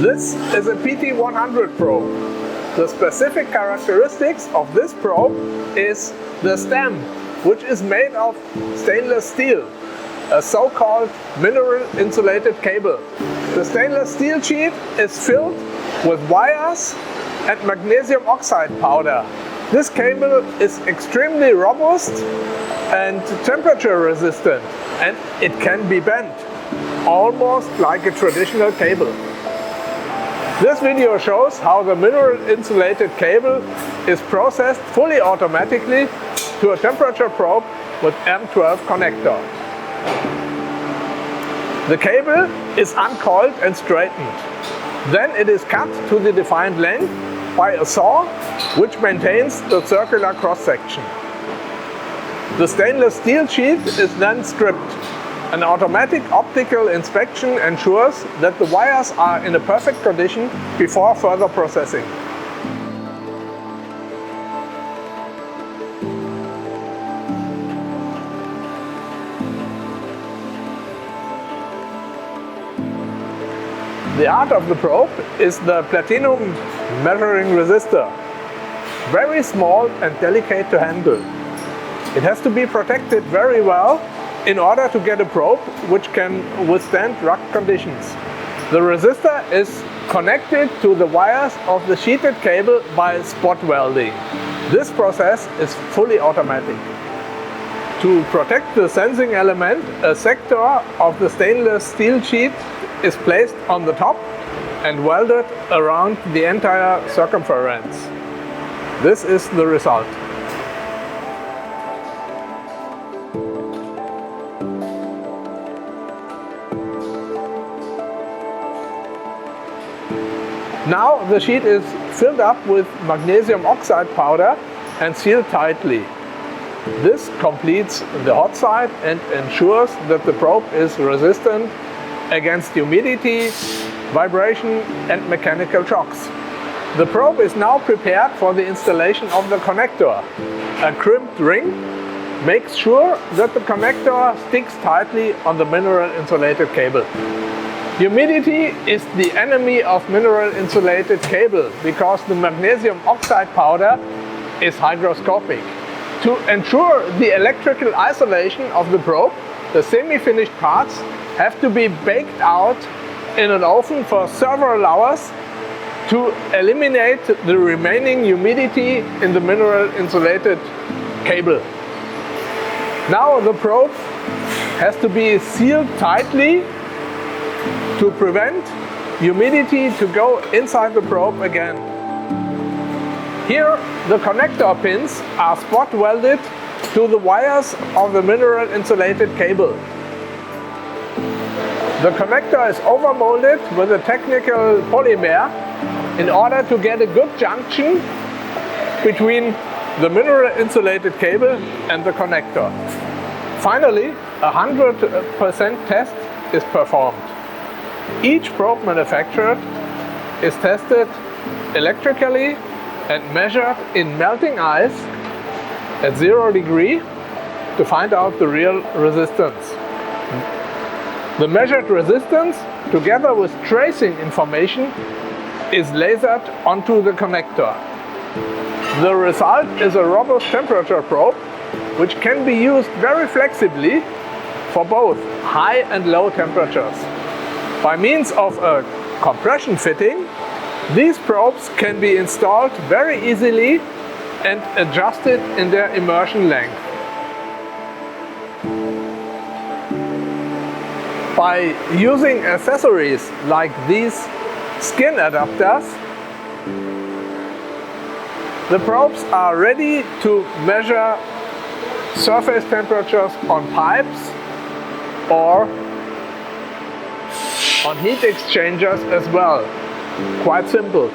This is a PT100 probe. The specific characteristics of this probe is the stem, which is made of stainless steel, a so-called mineral insulated cable. The stainless steel sheet is filled with wires and magnesium oxide powder. This cable is extremely robust and temperature resistant, and it can be bent, almost like a traditional cable. This video shows how the mineral insulated cable is processed fully automatically to a temperature probe with M12 connector. The cable is uncoiled and straightened. Then it is cut to the defined length by a saw, which maintains the circular cross-section. The stainless steel sheet is then stripped. An automatic optical inspection ensures that the wires are in a perfect condition before further processing. The art of the probe is the platinum measuring resistor. Very small and delicate to handle. It has to be protected very well in order to get a probe which can withstand rugged conditions. The resistor is connected to the wires of the sheeted cable by spot welding. This process is fully automatic. To protect the sensing element, a sector of the stainless steel sheet is placed on the top and welded around the entire circumference. This is the result. Now the sheet is filled up with magnesium oxide powder and sealed tightly. This completes the hot side and ensures that the probe is resistant against humidity, vibration and mechanical shocks. The probe is now prepared for the installation of the connector. A crimped ring makes sure that the connector sticks tightly on the mineral insulated cable. Humidity is the enemy of mineral insulated cable because the magnesium oxide powder is hygroscopic. To ensure the electrical isolation of the probe, the semi-finished parts have to be baked out in an oven for several hours to eliminate the remaining humidity in the mineral insulated cable. Now the probe has to be sealed tightly to prevent humidity to go inside the probe again. Here the connector pins are spot welded to the wires of the mineral insulated cable. The connector is overmolded with a technical polymer in order to get a good junction between the mineral insulated cable and the connector. Finally, a 100% test is performed. Each probe manufactured is tested electrically and measured in melting ice at 0 degrees to find out the real resistance. The measured resistance, together with tracing information, is lasered onto the connector. The result is a robust temperature probe, which can be used very flexibly for both high and low temperatures. By means of a compression fitting, these probes can be installed very easily and adjusted in their immersion length. By using accessories like these skin adapters, the probes are ready to measure surface temperatures on pipes or on heat exchangers as well. Quite simple.